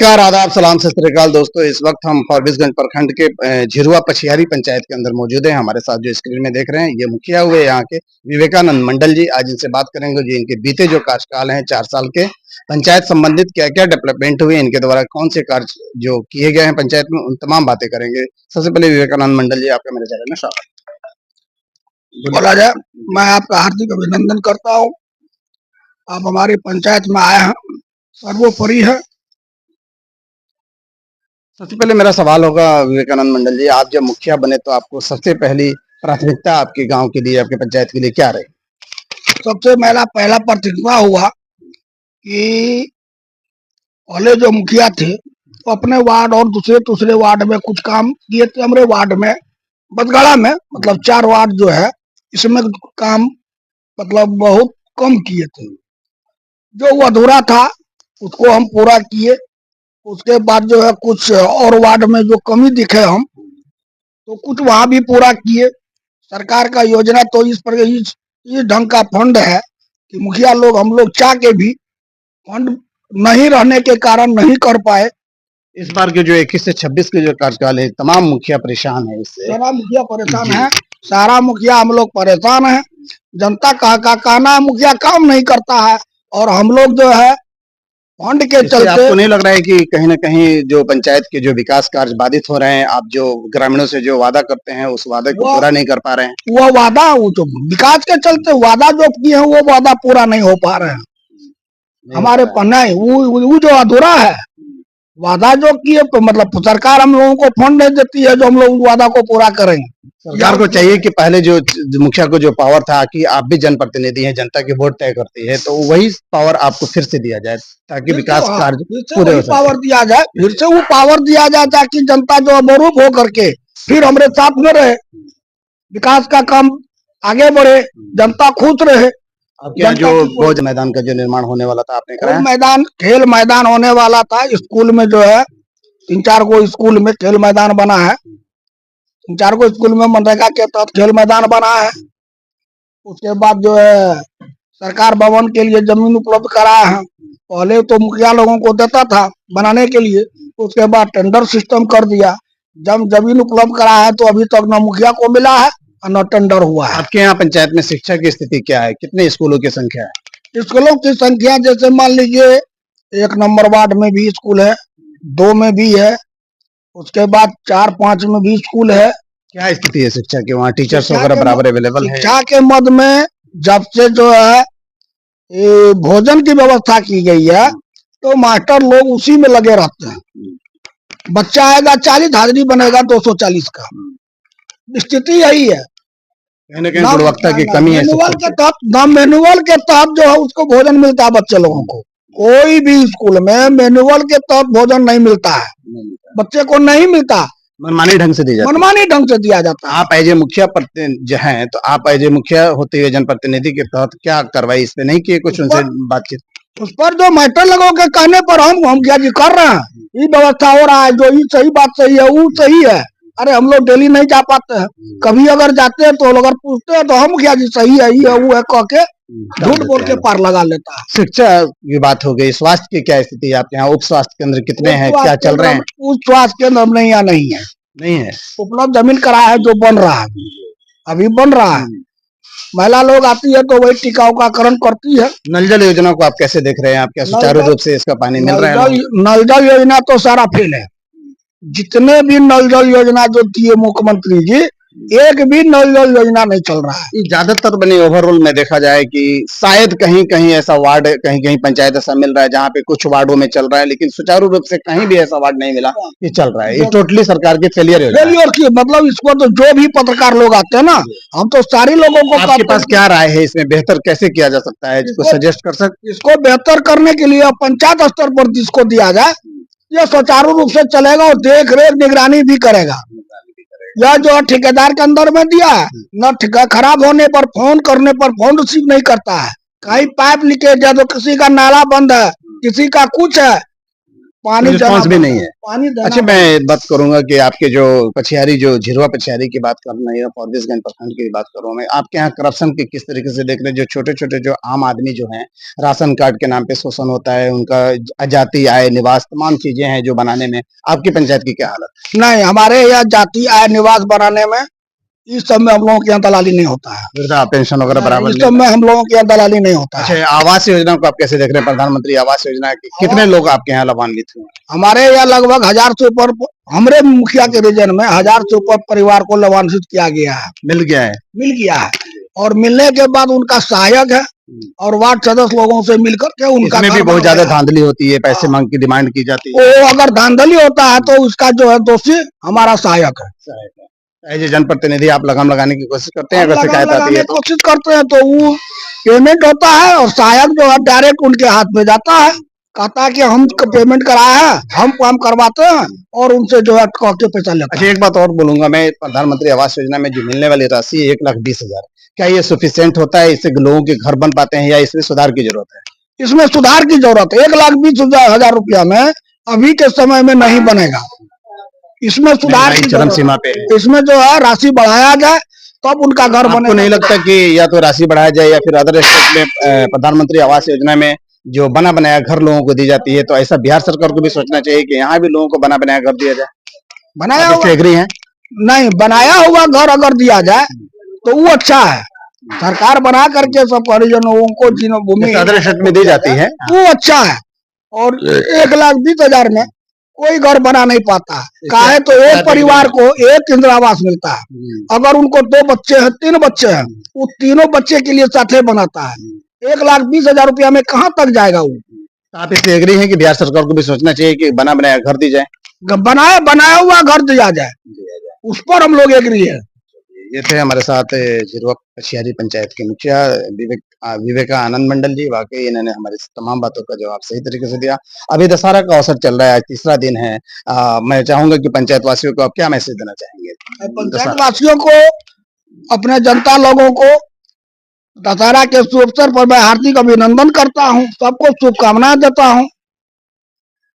नमस्कार, आदाब, सलाम, सत श्री अकाल दोस्तों। इस वक्त हम फॉरबिसगंज प्रखंड के झिरुआ पछियारी पंचायत के अंदर मौजूद हैं। हमारे साथ जो स्क्रीन में देख रहे हैं, ये मुखिया हुए यहाँ के विवेकानंद मंडल जी। आज इनसे बात करेंगे जी इनके बीते जो कार्यकाल हैं 4 साल के, पंचायत संबंधित क्या-क्या डेवलपमेंट हुए, इनके द्वारा कौन से कार्य जो किए गए हैं पंचायत में, उन तमाम बातें करेंगे। सबसे पहले विवेकानंद मंडल जी, आपका मेरे चैनल में स्वागत। बोला जाए, मैं आपका हार्दिक अभिनंदन करता हूँ। आप हमारी पंचायत में आए हैं, सर्वोपरि है। सबसे पहले मेरा सवाल होगा विवेकानंद मंडल जी, आप जब मुखिया बने तो आपको सबसे पहली प्राथमिकता आपके गांव के लिए, आपके पंचायत के लिए क्या रही? सबसे मेरा पहला प्रतिक्रिया हुआ कि पहले जो मुखिया थे तो अपने वार्ड और दूसरे वार्ड में कुछ काम किए थे। हमारे वार्ड में बदगाड़ा में मतलब 4 वार्ड जो है, इसमें काम मतलब बहुत कम किए थे। जो वो अधूरा था उसको हम पूरा किए। उसके बाद जो है कुछ और वार्ड में जो कमी दिखे हम, तो कुछ वहां भी पूरा किए। सरकार का योजना तो इस ढंग का फंड है कि मुखिया लोग हम लोग चाह के भी फंड नहीं रहने के कारण नहीं कर पाए। इस बार के जो 21 से 26 के जो कार्यकाल है, तमाम मुखिया परेशान है इससे। सारा मुखिया परेशान है, सारा मुखिया हम लोग परेशान है। जनता का कहना मुखिया काम नहीं करता है, और हम लोग जो है फंड के चलते। आपको नहीं लग रहा है कि कहीं न कहीं जो पंचायत के जो विकास कार्य बाधित हो रहे हैं, आप जो ग्रामीणों से जो वादा करते हैं उस वादे को पूरा नहीं कर पा रहे हैं? वो वादा, वो जो विकास के चलते वादा जो किए हैं वो वादा पूरा नहीं हो पा रहे हैं हमारे पन्ना। वो जो अधूरा है वादा जो किए, तो मतलब सरकार हम लोगों को फंड नहीं देती है जो हम लोग वादा को पूरा करेंगे। सरकार को चाहिए कि पहले जो मुखिया को जो पावर था कि आप भी जनप्रतिनिधि हैं, जनता की वोट तय करती है, तो वही पावर आपको फिर से दिया जाए ताकि विकास कार्य पूरे हो सके। पावर दिया जाए, फिर से वो पावर दिया जाए ताकि जनता जो मरूब हो करके फिर हमारे साथ में रहे, विकास का काम आगे बढ़े, जनता खुश रहे। आपके यहाँ जो भोज मैदान का जो निर्माण होने वाला था, आपने कराया? मैदान, खेल मैदान होने वाला था। स्कूल में जो है 3-4 को स्कूल में खेल मैदान बना है। 3-4 को स्कूल में मनरेगा के तहत खेल मैदान बना है। उसके बाद जो है सरकार भवन के लिए जमीन उपलब्ध कराया है। पहले तो मुखिया लोगों को देता था बनाने के लिए, उसके बाद टेंडर सिस्टम कर दिया। जब जमीन उपलब्ध कराया है तो अभी तक न मुखिया को मिला है और न टेंडर हुआ है। आपके यहाँ पंचायत में शिक्षा की स्थिति क्या है? कितने स्कूलों की संख्या है? स्कूलों की संख्या जैसे मान लीजिए 1 नंबर वार्ड में भी स्कूल है, 2 में भी है, उसके बाद 4-5 में भी स्कूल है। क्या स्थिति है शिक्षा की? वहाँ टीचर्स वगैरह बराबर अवेलेबल है? शिक्षा के मद में जब से जो है भोजन की व्यवस्था की गई है तो मास्टर लोग उसी में लगे रहते हैं। बच्चा आएगा 40, हाजिरी बनेगा 240 का। स्थिति यही है, गुणवत्ता की कमी है। मैनुअल के तहत जो है उसको भोजन मिलता है बच्चे लोगों को। कोई भी स्कूल में मैनुअल के तहत भोजन नहीं मिलता है, बच्चे को नहीं मिलता, मनमानी ढंग से दिया जाता है। मनमानी ढंग से दिया जाता है। आप एज ए मुखिया जो हैं, तो आप एज ए मुखिया होते हुए जनप्रतिनिधि के तहत क्या कार्रवाई इस पे नहीं किए? कुछ उनसे बातचीत? उस पर जो मैटर लोगों के कहने पर हम क्या जी कर रहे हैं, ये व्यवस्था हो रहा है, जो ये सही बात सही है वो सही है। अरे हम लोग डेली नहीं जा पाते हैं, कभी अगर जाते हैं तो अगर पूछते हैं तो हम क्या जी सही है, ये वो है कह के झूठ बोल के पार लगा लेता है। शिक्षा की बात हो गई, स्वास्थ्य की क्या स्थिति है आपके यहाँ? उप स्वास्थ्य केंद्र कितने हैं, क्या चल रहे हैं? उप स्वास्थ्य केंद्र नहीं, यहाँ नहीं है। उपलब्ध जमीन कराया है जो बन रहा है, अभी बन रहा है। महिला लोग आती है तो वही टिकाऊ का करण करती है। नल जल योजना को आप कैसे देख रहे हैं? आप क्या सुचारू रूप से इसका पानी मिल रहा है? नल जल योजना तो सारा फेल है। जितने भी नल जल योजना जो दिए मुख्यमंत्री जी, एक भी नल जल योजना नहीं चल रहा है। ज्यादातर बने ओवरऑल में देखा जाए कि शायद कहीं कहीं ऐसा वार्ड, कहीं कहीं पंचायत ऐसा मिल रहा है जहाँ पे कुछ वार्डों में चल रहा है, लेकिन सुचारू रूप से कहीं भी ऐसा वार्ड नहीं मिला ये चल रहा है। ये टोटली सरकार की फेलियर की मतलब इसको तो जो भी पत्रकार लोग आते हैं ना, हम तो सारे लोगों को। आपके पास क्या राय है इसमें? बेहतर कैसे किया जा सकता है? इसको सजेस्ट कर सकते? इसको बेहतर करने के लिए पंचायत स्तर पर जिसको दिया जाए, ये सुचारू रूप से चलेगा और देख रेख निगरानी भी करेगा। यह जो ठेकेदार के अंदर में दिया है न, खराब होने पर फोन करने पर फोन रिसीव नहीं करता है। कहीं पाइप लीकेज है तो किसी का नाला बंद है, किसी का कुछ है, पानी रिस्पॉन्स भी नहीं है। पानी देना अच्छा, मैं बात करूंगा कि आपके जो पछियारी जो झिरवा पछियारी की बात करना या फॉरबिसगंज प्रखंड की बात करूं मैं, आपके यहाँ करप्शन के किस तरीके से देख रहे हैं? जो छोटे-छोटे जो आम आदमी जो हैं, राशन कार्ड के नाम पे शोषण होता है, उनका जाति, आय, निवास तमाम चीजें हैं जो बनाने में, आपकी पंचायत की क्या हालत? नहीं, हमारे यहाँ जाति आय निवास बनाने में इस सब में हम लोगों के यहाँ दलाली नहीं होता है। वृद्धा पेंशन वगैरह बराबर इस नहीं? सब में हम लोगों के यहाँ दलाली नहीं होता है। अच्छा, आवास योजना को आप कैसे देख रहे हैं? प्रधानमंत्री आवास योजना के कितने लोग आपके यहाँ लाभान्वित हुए? हमारे यहाँ लगभग 1000 से ऊपर, हमारे मुखिया के रीजन में 1000 से ऊपर परिवार को लाभान्वित किया गया है, मिल गया है। मिल गया है। और मिलने के बाद उनका सहायक है और वार्ड सदस्य लोगों से मिलकर के उनका इसमें भी घर बहुत बन ज्यादा गया है। धांधली होती है, पैसे मांग की डिमांड की जाती है। वो अगर धांधली होता है तो उसका जो है दोषी हमारा सहायक है। एज ए जनप्रतिनिधि आप लगाम लगाने की कोशिश करते हैं? अगर लगाम शिकायत आती लगाने है की तो कोशिश करते हैं तो वो पेमेंट होता है और सहायक जो है डायरेक्ट उनके हाथ में जाता है, कहता है कि हम पेमेंट कराया है, हम काम करवाते हैं और उनसे जो है कह के पैसा लेता अच्छा, है। एक बात और बोलूंगा मैं, प्रधानमंत्री आवास योजना में जो मिलने वाली राशि 1,20,000, क्या ये सफिशिएंट होता है? इससे लोगों के घर बन पाते हैं या इसमें सुधार की जरूरत है? इसमें सुधार की जरूरत है। 1,20,000 रुपया में अभी के समय में नहीं बनेगा। इसमें सुधार महंगाई की चरम जरूरत सीमा है। पे है। इसमें जो है राशि बढ़ाया जाए तब उनका घर आपको बनेगा। नहीं लगता कि या तो राशि बढ़ाया जाए या फिर अदर स्टेट में प्रधानमंत्री आवास योजना में जो बना बनाया घर लोगों को दी जाती है, तो ऐसा बिहार सरकार को भी सोचना चाहिए कि यहाँ भी लोगों को बना बनाया घर दिया जाए? बनाया आप हुआ इससे एग्री हैं? नहीं, बनाया हुआ घर अगर दिया जाए तो वो अच्छा है। सरकार बना करके सब परिजनों को जिन्हों भूमि जैसे अदर स्टेट में दी जाती है। वो अच्छा है। और 1,20,000 में कोई घर बना नहीं पाता है। काहे तो एक परिवार को एक इंदिरा आवास मिलता है। अगर उनको 2 बच्चे हैं, 3 बच्चे हैं, वो तीनों बच्चे के लिए साथ बनाता है। 1,20,000 रुपया में कहाँ तक जाएगा वो? आप इससे एग्री हैं कि बिहार सरकार को भी सोचना चाहिए कि बना बनाया घर दी जाए? बनाया हुआ घर दिया जाए, उस पर हम लोग एग्री है। ये थे हमारे साथ झिरवा पछियारी पंचायत के मुखिया विवेकानंद मंडल जी। वाकई इन्होंने हमारी तमाम बातों का जवाब सही तरीके से दिया। अभी दशहरा का अवसर चल रहा है, आज तीसरा दिन है। मैं चाहूंगा कि पंचायत वासियों को आप क्या मैसेज देना चाहेंगे? पंचायत वासियों को, अपने जनता लोगों को दशहरा के शुभ अवसर पर मैं हार्दिक अभिनंदन करता हूँ, सबको शुभकामनाएं देता हूँ।